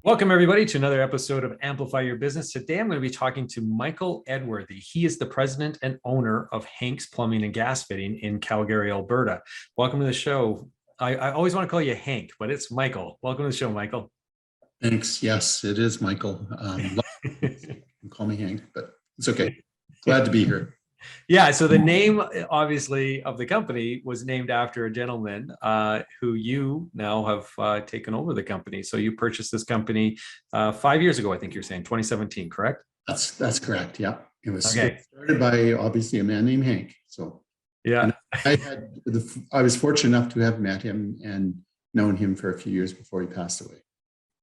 Welcome, everybody, to another episode of Amplify Your Business. Today, I'm going to be talking to Michael Edworthy. He is the president and owner of Hank's Plumbing and Gas Fitting in Calgary, Alberta. Welcome to the show. I always want to call you Hank, but it's Michael. Welcome to the show, Michael. Thanks. Yes, it is Michael. Call me Hank, but it's okay. Glad to be here. Yeah, so the name, obviously, of the company was named after a gentleman who you now have taken over the company. So you purchased this company 5 years ago, I think you're saying, 2017, correct? That's correct. Yeah, it was Okay. started by obviously a man named Hank. So Yeah, I was fortunate enough to have met him and known him for a few years before he passed away.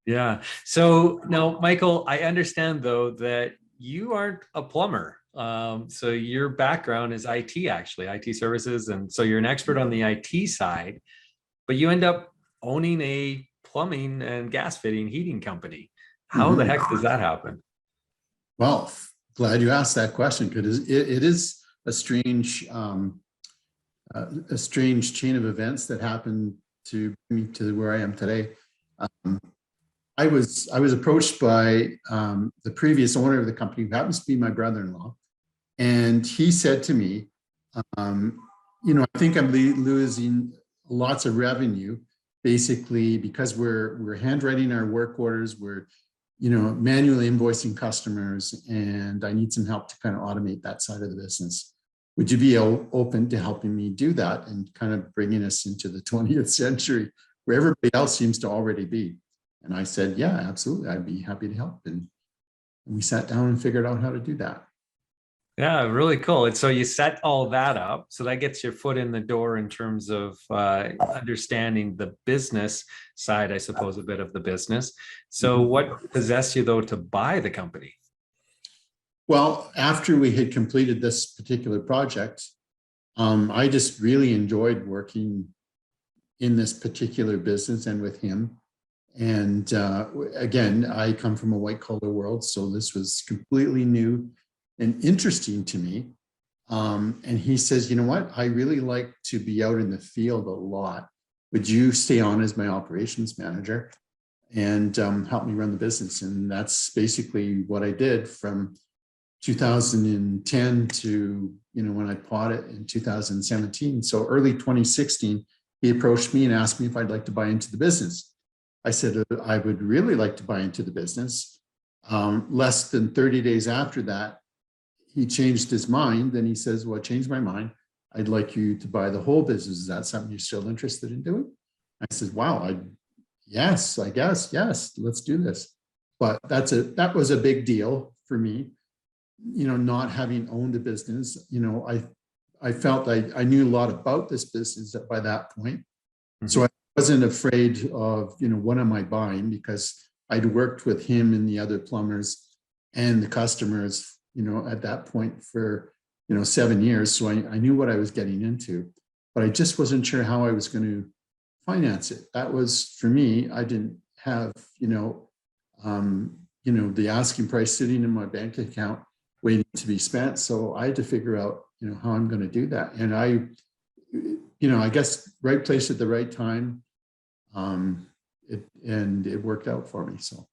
yeah. So now, Michael, I understand though that you aren't a plumber. So your background is IT, actually, IT services. And so you're an expert on the IT side, but you end up owning a plumbing and gas fitting heating company. How the heck does that happen? Well, glad you asked that question because it is a strange chain of events that happened to me to where I am today. I was approached by the previous owner of the company, who happens to be my brother-in-law, and he said to me, I think I'm losing lots of revenue, basically because we're handwriting our work orders, we're manually invoicing customers, and I need some help to kind of automate that side of the business. Would you be open to helping me do that and kind of bringing us into the 20th century where everybody else seems to already be? And I said, yeah, absolutely. I'd be happy to help. And we sat down and figured out how to do that. Yeah, really cool. And so you set all that up. So that gets your foot in the door in terms of understanding the business side, I suppose, a bit of the business. So what possessed you, though, to buy the company? Well, after we had completed this particular project, I just really enjoyed working in this particular business and with him. And again, I come from a white collar world, so this was completely new and interesting to me. And he says, you know what, I really like to be out in the field a lot. Would you stay on as my operations manager and help me run the business? And that's basically what I did from 2010 to, when I bought it in 2017. So early 2016, he approached me and asked me if I'd like to buy into the business. I said, I would really like to buy into the business. Less than 30 days after that, he changed his mind. Then he says, well, I changed my mind. I'd like you to buy the whole business. Is that something you're still interested in doing? I said, wow, yes, I guess, yes, let's do this. But that was a big deal for me, not having owned a business. I felt I knew a lot about this business by that point. So I wasn't afraid of, what am I buying? Because I'd worked with him and the other plumbers and the customers, at that point for, 7 years. So I knew what I was getting into, but I just wasn't sure how I was going to finance it. That was, for me, I didn't have, the asking price sitting in my bank account waiting to be spent. So I had to figure out, how I'm going to do that. And I guess right place at the right time. It worked out for me. So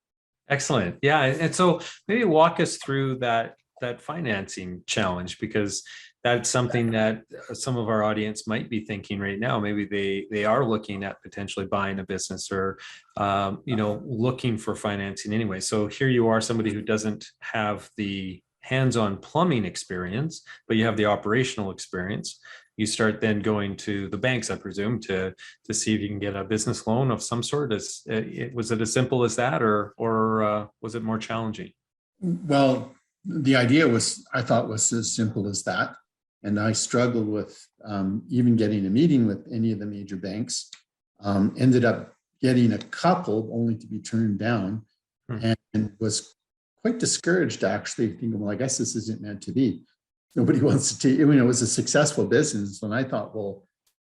Excellent. Yeah. And so maybe walk us through that financing challenge, because that's something that some of our audience might be thinking right now. Maybe they are looking at potentially buying a business or, looking for financing anyway. So here you are, somebody who doesn't have the hands-on plumbing experience, but you have the operational experience. You start then going to the banks, I presume, to see if you can get a business loan of some sort. Was it as simple as that, or was it more challenging? Well, the idea I thought was as simple as that. And I struggled with even getting a meeting with any of the major banks. Ended up getting a couple only to be turned down, and was quite discouraged, actually, thinking, well, I guess this isn't meant to be. Nobody wants to take, it was a successful business. And I thought, well,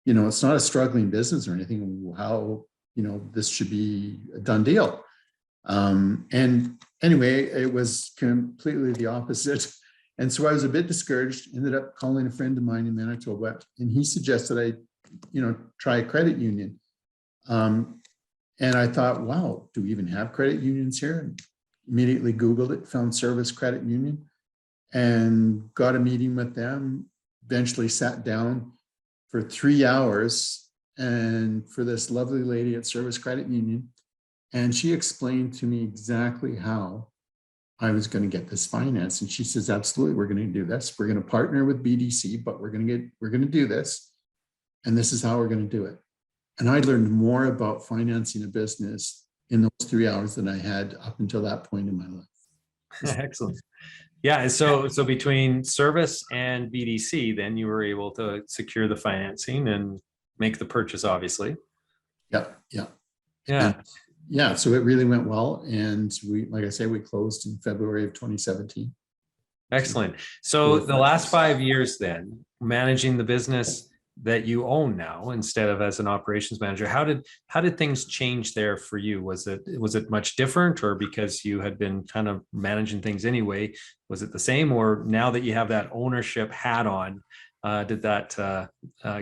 it's not a struggling business or anything. How, this should be a done deal. And anyway, it was completely the opposite. And so I was a bit discouraged, ended up calling a friend of mine in Manitoba, and he suggested I, try a credit union. And I thought, wow, do we even have credit unions here? And immediately Googled it, found Service Credit Union, and got a meeting with them. Eventually sat down for 3 hours and for this lovely lady at Service Credit Union. And she explained to me exactly how I was going to get this finance. And she says, absolutely, we're going to do this. We're going to partner with BDC, but we're going to do this. And this is how we're going to do it. And I learned more about financing a business in those 3 hours than I had up until that point in my life. Excellent. Yeah. So between Service and BDC, then you were able to secure the financing and make the purchase, obviously. Yeah. Yeah. Yeah. And yeah. So it really went well. And we, like I say, we closed in February of 2017. Excellent. So the last 5 years then, managing the business that you own now instead of as an operations manager, how did things change there for you? Was it much different, or because you had been kind of managing things anyway, was it the same? Or now that you have that ownership hat on, did that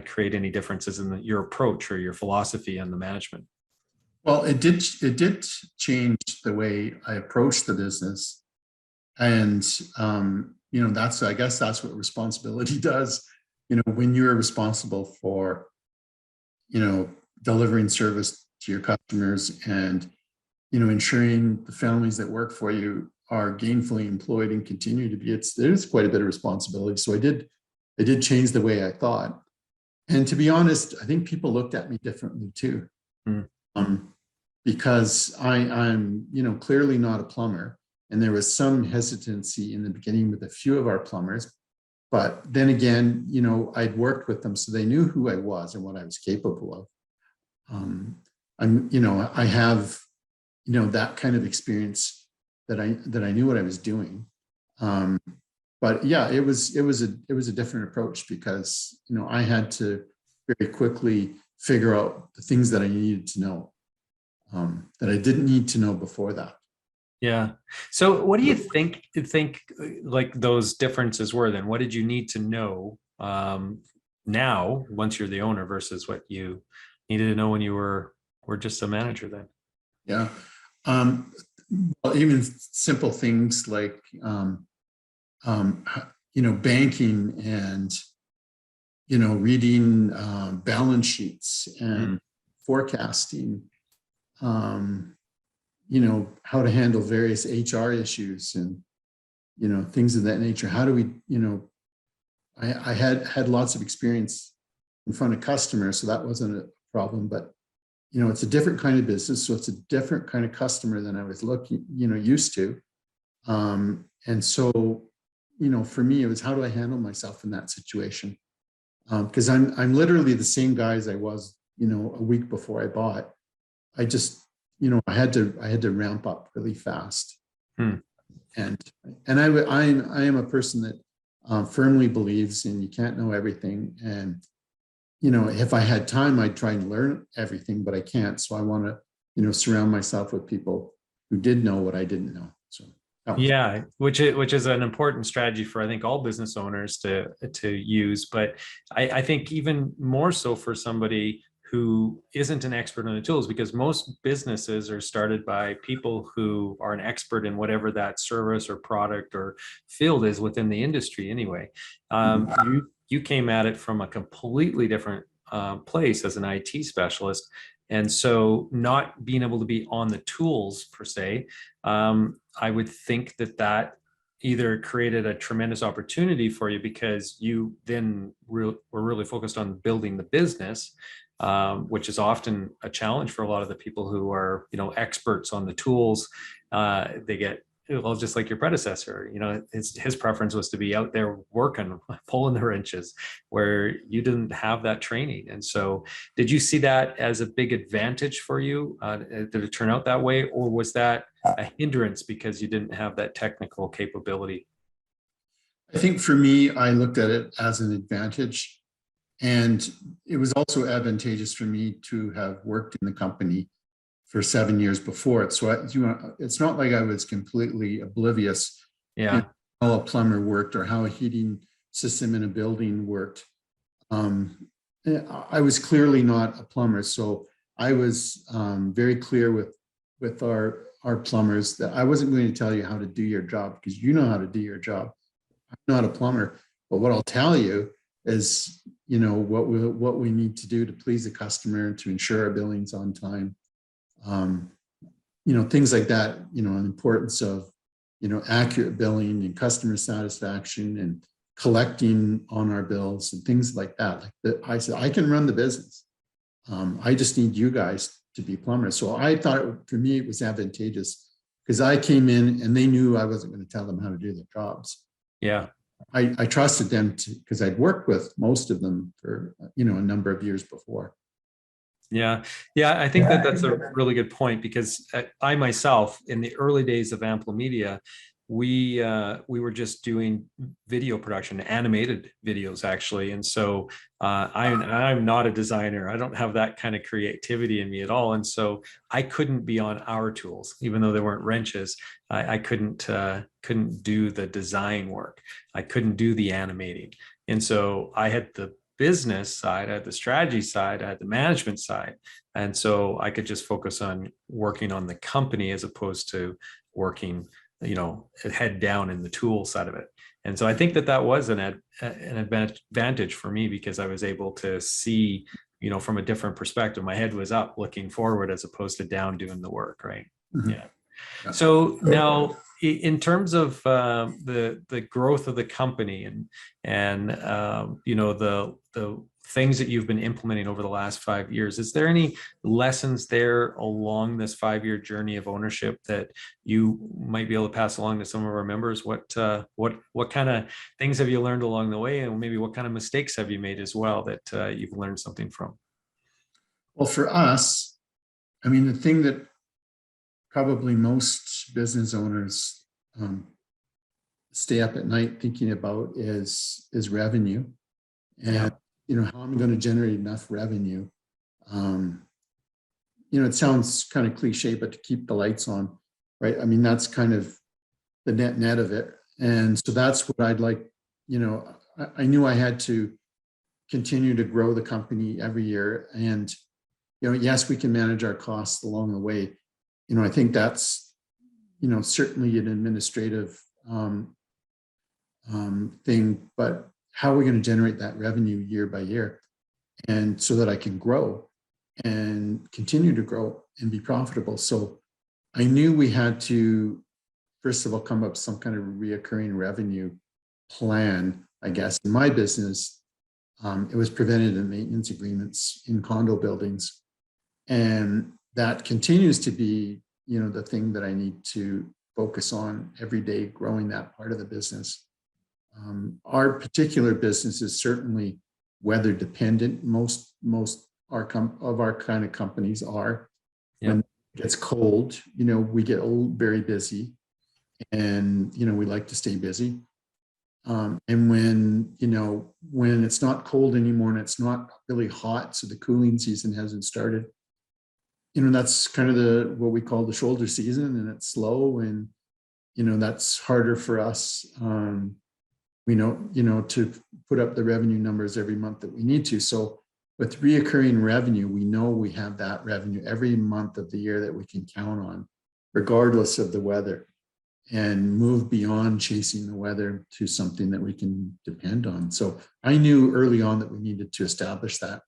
create any differences in your approach or your philosophy on the management? Well, it did change the way I approached the business. And, I guess that's what responsibility does. When you're responsible for, delivering service to your customers and, ensuring the families that work for you are gainfully employed and continue to be, there's quite a bit of responsibility. So I did change the way I thought. And to be honest, I think people looked at me differently too. Mm. Because I'm, clearly not a plumber. And there was some hesitancy in the beginning with a few of our plumbers. But then again, I'd worked with them, so they knew who I was and what I was capable of. I have, that kind of experience that I knew what I was doing. But yeah, it was a different approach because, I had to very quickly figure out the things that I needed to know, that I didn't need to know before that. Yeah. So what do you think like those differences were then? What did you need to know now once you're the owner versus what you needed to know when you were just a manager then? Yeah. Well, even simple things like, banking and, reading balance sheets and forecasting, how to handle various HR issues and, things of that nature. How do we, I had lots of experience in front of customers, so that wasn't a problem, but, it's a different kind of business. So it's a different kind of customer than I was used to. And so, for me, it was, how do I handle myself in that situation? Because I'm literally the same guy as I was, a week before I bought. I just, I had to ramp up really fast. And I am a person that firmly believes in you can't know everything. And, if I had time, I'd try and learn everything, but I can't. So I want to, surround myself with people who did know what I didn't know. So yeah, which is an important strategy for, I think, all business owners to use. But I think even more so for somebody who isn't an expert on the tools, because most businesses are started by people who are an expert in whatever that service or product or field is within the industry anyway. You came at it from a completely different place as an IT specialist. And so not being able to be on the tools per se, I would think that either created a tremendous opportunity for you because you then were really focused on building the business, which is often a challenge for a lot of the people who are, experts on the tools. They get, well, just like your predecessor, his preference was to be out there working, pulling the wrenches, where you didn't have that training. And so did you see that as a big advantage for you? Did it turn out that way? Or was that a hindrance because you didn't have that technical capability? I think for me, I looked at it as an advantage. And it was also advantageous for me to have worked in the company for 7 years before it. So it's not like I was completely oblivious Yeah. How a plumber worked or how a heating system in a building worked. I was clearly not a plumber. So I was very clear with our plumbers that I wasn't going to tell you how to do your job because you know how to do your job. I'm not a plumber, but what I'll tell you is, what we need to do to please the customer, to ensure our billing's on time. Things like that, the importance of, accurate billing and customer satisfaction and collecting on our bills and things like that. Like that, I said, I can run the business. I just need you guys to be plumbers. So I thought for me, it was advantageous because I came in and they knew I wasn't going to tell them how to do their jobs. Yeah. I trusted them because I'd worked with most of them for, a number of years before. Yeah. Yeah. I think that that's a really good point because I myself, in the early days of Ampli Media, we were just doing video production, animated videos actually. And so I'm not a designer. I don't have that kind of creativity in me at all. And so I couldn't be on our tools, even though they weren't wrenches. I couldn't do the design work. I couldn't do the animating. And so I had the business side, I had the strategy side, I had the management side. And so I could just focus on working on the company as opposed to working, head down in the tool side of it. And so I think that was an advantage for me because I was able to see, from a different perspective. My head was up looking forward as opposed to down doing the work, right? Mm-hmm. Yeah. So now, in terms of the growth of the company and the things that you've been implementing over the last 5 years, is there any lessons there along this 5-year journey of ownership that you might be able to pass along to some of our members? What kind of things have you learned along the way, and maybe what kind of mistakes have you made as well that you've learned something from? Well, for us, I mean, the thing that probably most business owners stay up at night thinking about is revenue, and how I'm going to generate enough revenue. It sounds kind of cliche, but to keep the lights on, right? I mean, that's kind of the net of it, and so that's what I'd like. I knew I had to continue to grow the company every year, and yes, we can manage our costs along the way. I think that's, certainly an administrative thing, but how are we going to generate that revenue year by year? And so that I can grow and continue to grow and be profitable. So I knew we had to, first of all, come up with some kind of reoccurring revenue plan. I guess in my business, it was preventative maintenance agreements in condo buildings. And that continues to be, the thing that I need to focus on every day, growing that part of the business. Our particular business is certainly weather dependent. Most of our kind of companies are. Yep. When it gets cold, we get very busy, and we like to stay busy. And when it's not cold anymore and it's not really hot, so the cooling season hasn't started, that's kind of what we call the shoulder season, and it's slow, and that's harder for us, to put up the revenue numbers every month that we need to. So with reoccurring revenue, we know we have that revenue every month of the year that we can count on, regardless of the weather, and move beyond chasing the weather to something that we can depend on. So I knew early on that we needed to establish that.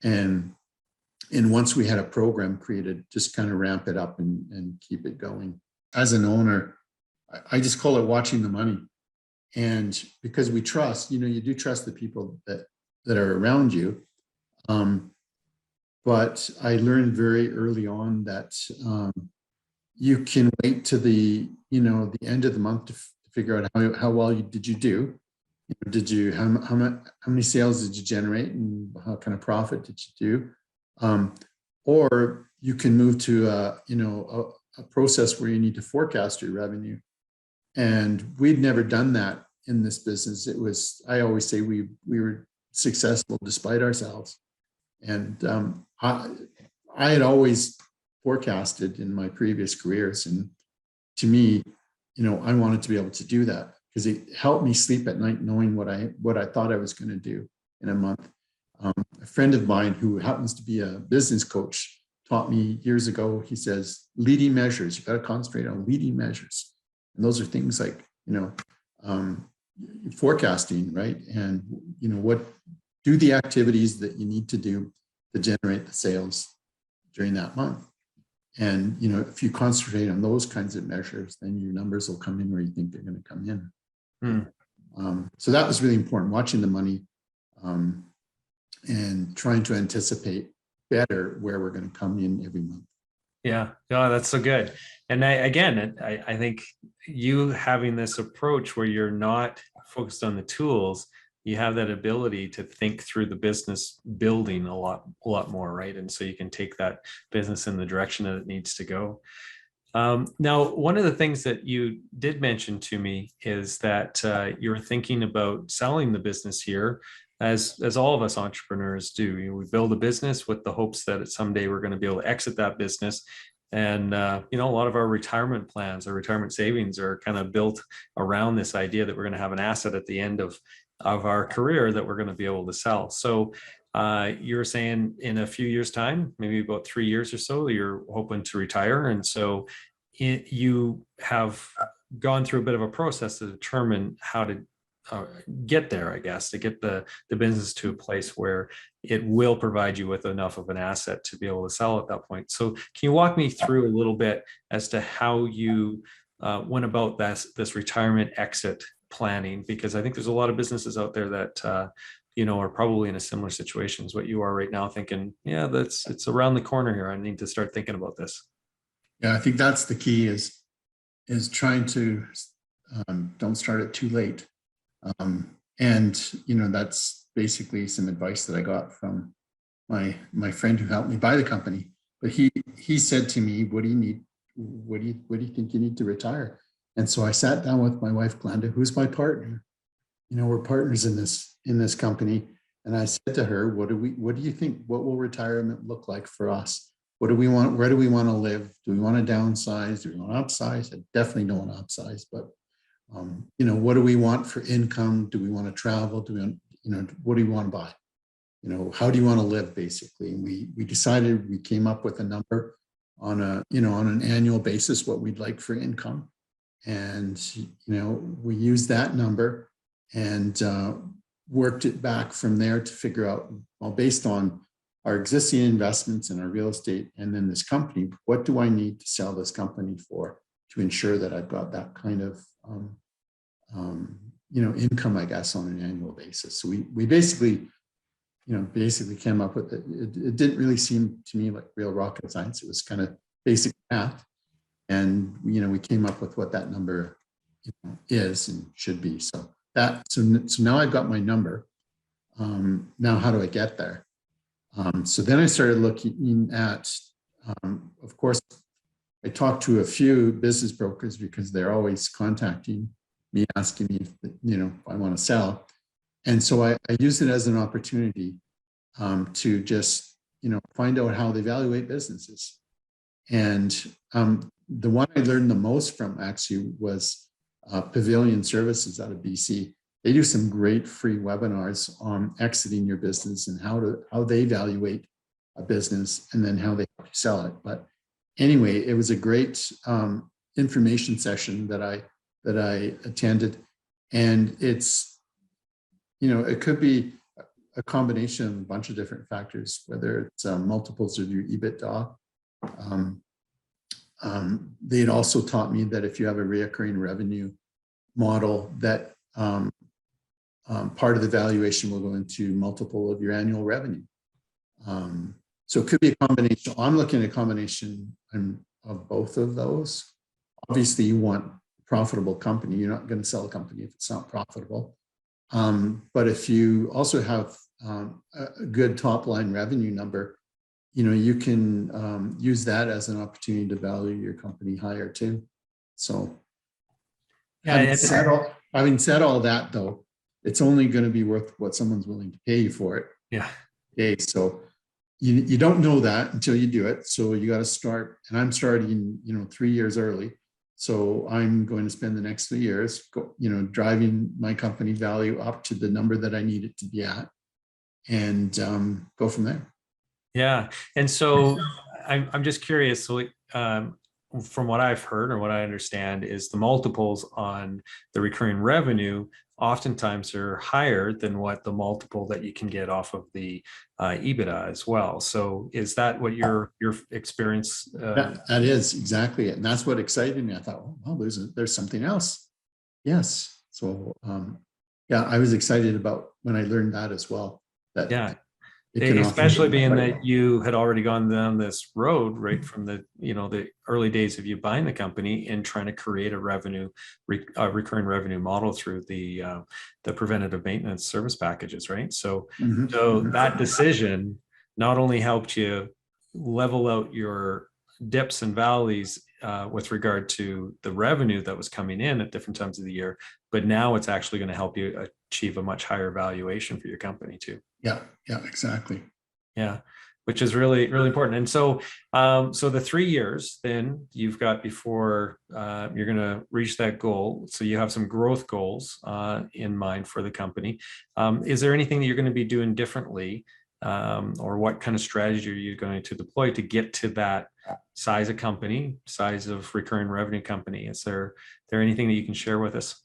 And once we had a program created, just kind of ramp it up and keep it going. As an owner, I just call it watching the money. And because we trust, you do trust the people that are around you. But I learned very early on that you can wait to the end of the month to figure out how well did you do. How many sales did you generate, and how kind of profit did you do? Or you can move to a process where you need to forecast your revenue. And we'd never done that in this business. I always say we were successful despite ourselves. And I had always forecasted in my previous careers. And to me, I wanted to be able to do that because it helped me sleep at night knowing what I thought I was going to do in a month. A friend of mine who happens to be a business coach taught me years ago. He says, leading measures, you got to concentrate on leading measures. And those are things like, forecasting, right? And, what do the activities that you need to do to generate the sales during that month. And, if you concentrate on those kinds of measures, then your numbers will come in where you think they're going to come in. So that was really important, watching the money and trying to anticipate better where we're going to come in every month. Yeah, no, that's so good. And I think you having this approach where you're not focused on the tools, you have that ability to think through the business building a lot more, right? And so you can take that business in the direction that it needs to go. Now, one of the things that you did mention to me is that you're thinking about selling the business here, as all of us entrepreneurs do. We build a business with the hopes that someday we're going to be able to exit that business. And a lot of our retirement plans, our retirement savings are kind of built around this idea that we're going to have an asset at the end of our career that we're going to be able to sell. So you're saying in a few years' time, maybe about 3 years or so, you're hoping to retire. And so you have gone through a bit of a process to determine how to get there, I guess, to get the business to a place where it will provide you with enough of an asset to be able to sell at that point. So can you walk me through a little bit as to how you went about this retirement exit planning? Because I think there's a lot of businesses out there that are probably in a similar situation as what you are right now, thinking, yeah, it's around the corner here. I need to start thinking about this. Yeah, I think that's the key is trying to don't start it too late. And that's basically some advice that I got from my friend who helped me buy the company. But he said to me, "What do you need? What do you think you need to retire?" And so I sat down with my wife, Glenda, who's my partner. We're partners in this company. And I said to her, what do you think, what will retirement look like for us? What do we want? Where do we want to live? Do we want to downsize? Do we want to upsize? I definitely don't want to upsize, but what do we want for income? Do we want to travel? Do we want, what do you want to buy? How do you want to live, basically? And we decided, we came up with a number on an annual basis, what we'd like for income. And, we used that number and worked it back from there to figure out, well, based on our existing investments in our real estate and then this company, what do I need to sell this company for to ensure that I've got that kind of income, I guess, on an annual basis. So we basically came up with it. It didn't really seem to me like real rocket science. It was kind of basic math, and we came up with what that number is and should be. So now I've got my number. Now how do I get there? So then I started looking at, of course, I talked to a few business brokers because they're always contacting me, asking me if I want to sell. And so I use it as an opportunity to just, find out how they evaluate businesses. And the one I learned the most from actually was Pavilion Services out of BC. They do some great free webinars on exiting your business and how they evaluate a business and then how they sell it. But anyway, it was a great information session that I attended, and it's it could be a combination of a bunch of different factors, whether it's multiples of your EBITDA. They had also taught me that if you have a recurring revenue model, that part of the valuation will go into multiple of your annual revenue. So it could be a combination. I'm looking at a combination of both of those. Obviously, you want a profitable company. You're not going to sell a company if it's not profitable. But if you also have a good top line revenue number, you can use that as an opportunity to value your company higher too. So having said all that, though, it's only going to be worth what someone's willing to pay you for it. Yeah. Okay. So you don't know that until you do it. So you got to start, and I'm starting, 3 years early. So I'm going to spend the next 3 years, driving my company value up to the number that I need it to be at, and go from there. Yeah. And so I'm just curious. So, from what I've heard or what I understand, is the multiples on the recurring revenue oftentimes are higher than what the multiple that you can get off of the EBITDA as well. So, is that what your experience? That is exactly it, and that's what excited me. I thought, well, there's something else. Yes. So, yeah, I was excited about when I learned that as well. That Yeah. it can Especially being often, that you had already gone down this road right from the early days of you buying the company and trying to create a recurring revenue model through the preventative maintenance service packages, right? So Mhm, so mhm. that decision not only helped you level out your dips and valleys with regard to the revenue that was coming in at different times of the year, but now it's actually going to help you achieve a much higher valuation for your company too. Yeah, yeah, exactly. Yeah, which is really, really important. And so, so the 3 years then you've got before you're going to reach that goal. So you have some growth goals in mind for the company. Is there anything that you're going to be doing differently, or what kind of strategy are you going to deploy to get to that size of company, size of recurring revenue company? Is there anything that you can share with us?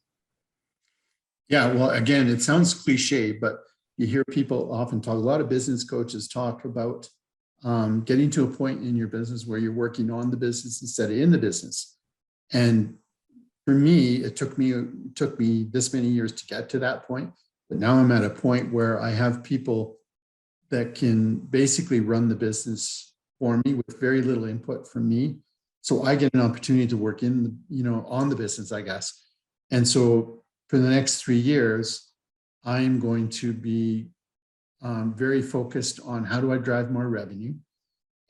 Yeah, well, again, it sounds cliche, but you hear people often talk, a lot of business coaches talk about getting to a point in your business where you're working on the business instead of in the business. And for me, it took me this many years to get to that point. But now I'm at a point where I have people that can basically run the business for me with very little input from me. So I get an opportunity to work on the business, I guess. And so for the next 3 years, I'm going to be very focused on how do I drive more revenue.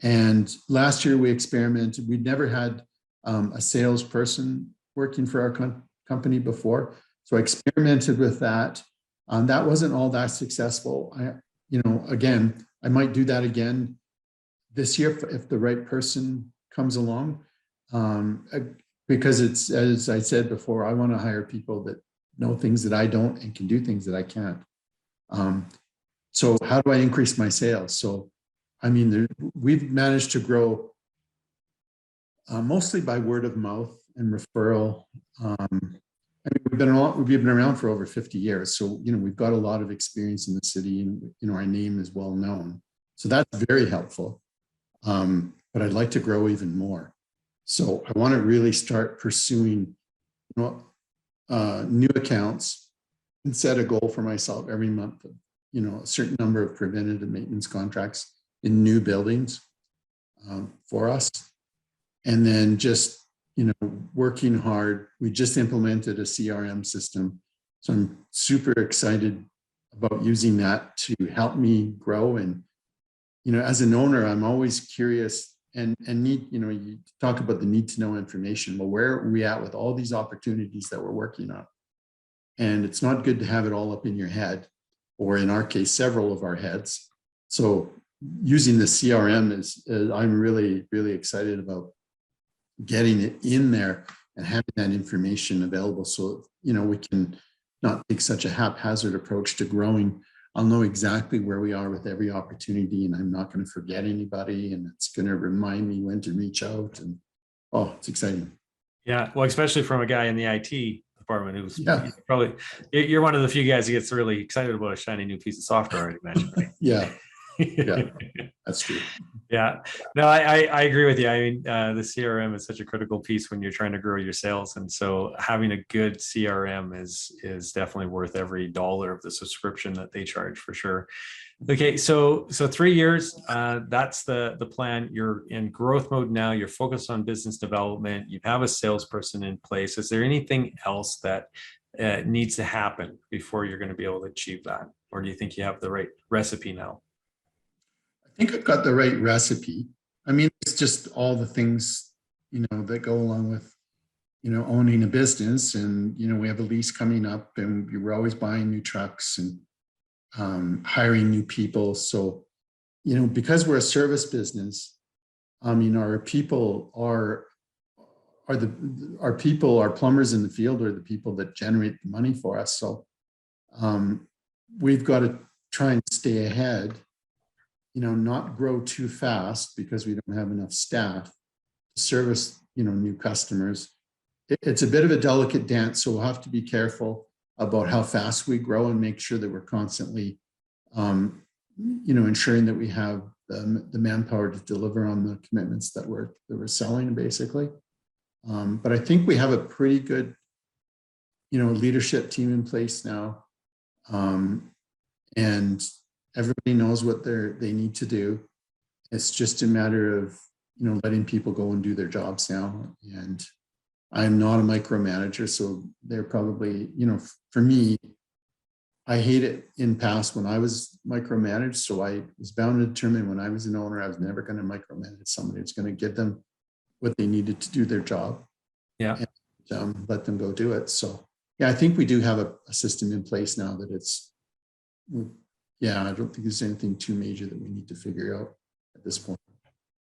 And last year we experimented. We'd never had a salesperson working for our company before. So I experimented with that. That wasn't all that successful. Again, I might do that again this year if the right person comes along. Because it's, as I said before, I want to hire people that know things that I don't and can do things that I can't. So how do I increase my sales? So, I mean, we've managed to grow mostly by word of mouth and referral. We've been around for over 50 years. So, we've got a lot of experience in the city and, our name is well known. So that's very helpful. But I'd like to grow even more. So I want to really start pursuing, new accounts and set a goal for myself every month of, a certain number of preventative maintenance contracts in new buildings for us. And then just, working hard. We just implemented a CRM system. So I'm super excited about using that to help me grow. And, as an owner, I'm always curious and need, you talk about the need to know information. Well, where are we at with all these opportunities that we're working on? And it's not good to have it all up in your head, or in our case, several of our heads. So using the CRM is I'm really, really excited about getting it in there and having that information available. So, we can not take such a haphazard approach to growing. I'll know exactly where we are with every opportunity, and I'm not going to forget anybody, and it's going to remind me when to reach out. And it's exciting. Yeah, well, especially from a guy in the IT department who's Yeah. probably, you're one of the few guys who gets really excited about a shiny new piece of software, I'd imagine, right? Yeah, that's true. Yeah, no, I agree with you. I mean, the CRM is such a critical piece when you're trying to grow your sales, and so having a good CRM is definitely worth every dollar of the subscription that they charge, for sure. Okay, so 3 years, that's the plan. You're in growth mode now. You're focused on business development. You have a salesperson in place. Is there anything else that needs to happen before you're going to be able to achieve that, or do you think you have the right recipe now? I think I've got the right recipe. I mean, it's just all the things, that go along with, owning a business. And, we have a lease coming up, and we're always buying new trucks and hiring new people. So, because we're a service business, our people are our plumbers in the field are the people that generate the money for us. So we've got to try and stay ahead not grow too fast because we don't have enough staff to service, new customers. It's a bit of a delicate dance, so we'll have to be careful about how fast we grow and make sure that we're constantly, ensuring that we have the manpower to deliver on the commitments that we're selling, basically. But I think we have a pretty good, leadership team in place now, and everybody knows what they need to do. It's just a matter of letting people go and do their jobs now. And I'm not a micromanager, so they're probably, for me, I hate it in past when I was micromanaged. So I was bound and determined when I was an owner, I was never going to micromanage somebody. It's going to give them what they needed to do their job. Yeah. And let them go do it. So yeah, I think we do have a system in place now that I don't think there's anything too major that we need to figure out at this point.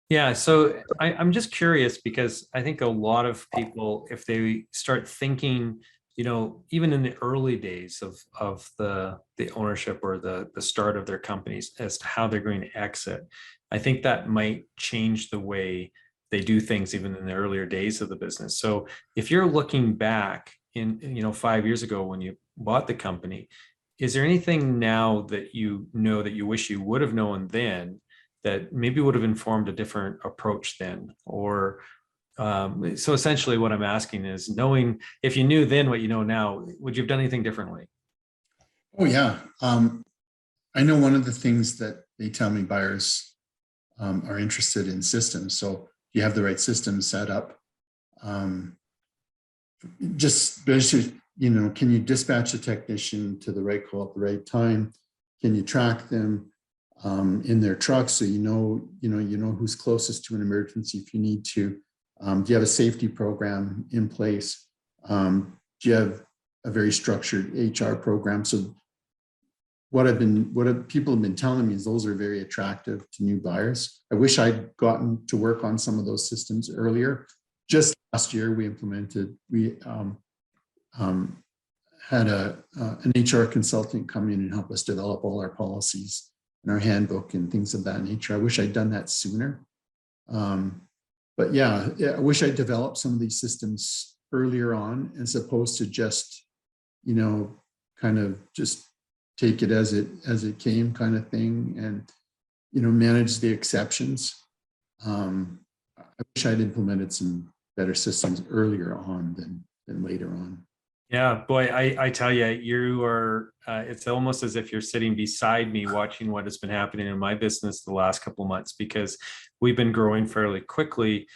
Yeah, so I'm just curious because I think a lot of people, if they start thinking, even in the early days of the ownership or the start of their companies as to how they're going to exit, I think that might change the way they do things even in the earlier days of the business. So if you're looking back in 5 years ago when you bought the company, is there anything now that that you wish you would have known then that maybe would have informed a different approach then? Or so essentially what I'm asking is, knowing if you knew then what you know now, would you have done anything differently? Oh yeah. I know one of the things that they tell me buyers are interested in systems. So you have the right systems set up. Just basically, can you dispatch a technician to the right call at the right time? Can you track them in their trucks so you know who's closest to an emergency if you need to? Do you have a safety program in place? Do you have a very structured HR program? So what people have been telling me is those are very attractive to new buyers. I wish I'd gotten to work on some of those systems earlier. Just last year, we had an HR consultant come in and help us develop all our policies and our handbook and things of that nature. I wish I'd done that sooner. But yeah, I wish I'd developed some of these systems earlier on, as opposed to just, kind of just take it as it came kind of thing, and, manage the exceptions. I wish I'd implemented some better systems earlier on than later on. Yeah, boy, I tell you, you are, it's almost as if you're sitting beside me watching what has been happening in my business the last couple of months, because we've been growing fairly quickly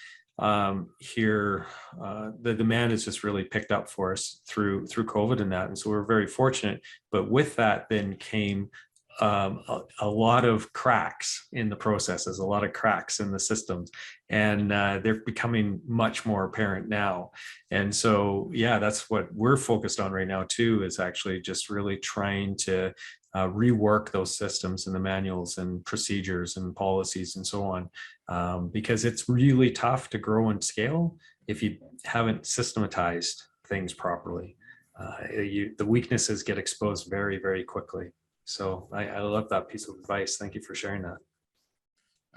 here. The demand has just really picked up for us through COVID and that. And so we're very fortunate. But with that then came a lot of cracks in the processes, a lot of cracks in the systems, and they're becoming much more apparent now. And so, yeah, that's what we're focused on right now too, is actually just really trying to rework those systems and the manuals and procedures and policies and so on, because it's really tough to grow and scale if you haven't systematized things properly. The weaknesses get exposed very, very quickly. So I love that piece of advice. Thank you for sharing that.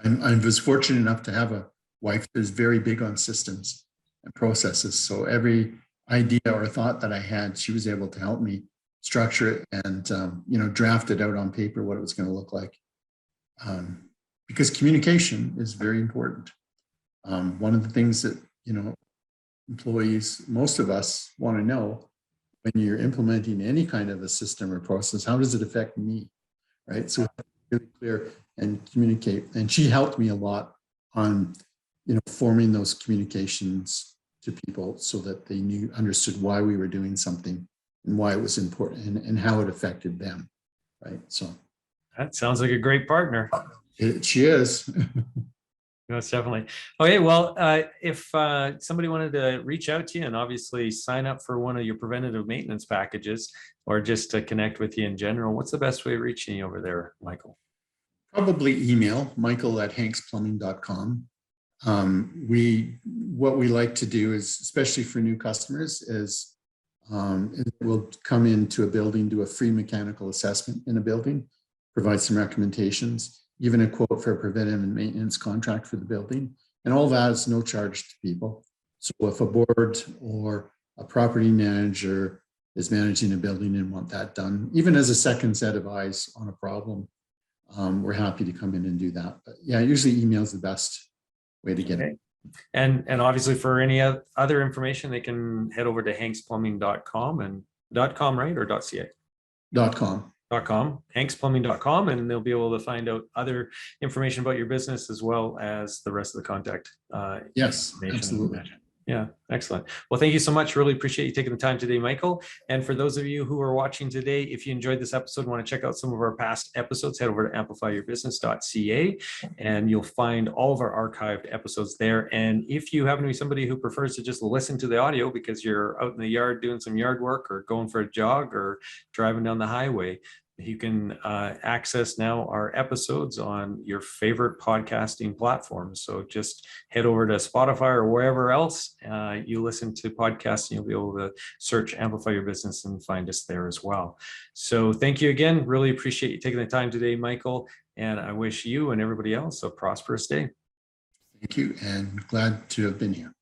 I was fortunate enough to have a wife that's very big on systems and processes. So every idea or thought that I had, she was able to help me structure it and, draft it out on paper, what it was going to look like. Because communication is very important. One of the things that, employees, most of us want to know when you're implementing any kind of a system or process, how does it affect me, right? So really clear and communicate. And she helped me a lot on, forming those communications to people so that they understood why we were doing something and why it was important and how it affected them, right? So that sounds like a great partner. She is. Most definitely. Okay, well, if somebody wanted to reach out to you and obviously sign up for one of your preventative maintenance packages, or just to connect with you in general, what's the best way of reaching you over there, Michael? Probably email michael@hanksplumbing.com. What we like to do is, especially for new customers, is we'll come into a building, do a free mechanical assessment in a building, provide some recommendations. even a quote for a preventive and maintenance contract for the building. And all that is no charge to people. So if a board or a property manager is managing a building and want that done, even as a second set of eyes on a problem, we're happy to come in and do that. But yeah, usually email is the best way to get it. And obviously for any other information, they can head over to hanksplumbing.com and .com, right? Or .ca? .com. hanksplumbing.com, and they'll be able to find out other information about your business as well as the rest of the contact. Yes, absolutely. Yeah, excellent. Well, thank you so much. Really appreciate you taking the time today, Michael. And for those of you who are watching today, if you enjoyed this episode and want to check out some of our past episodes, head over to amplifyyourbusiness.ca and you'll find all of our archived episodes there. And if you happen to be somebody who prefers to just listen to the audio because you're out in the yard doing some yard work or going for a jog or driving down the highway, you can access now our episodes on your favorite podcasting platforms. So just head over to Spotify or wherever else you listen to podcasts, and you'll be able to search Amplify Your Business and find us there as well. So thank you again. Really appreciate you taking the time today, Michael. And I wish you and everybody else a prosperous day. Thank you, and glad to have been here.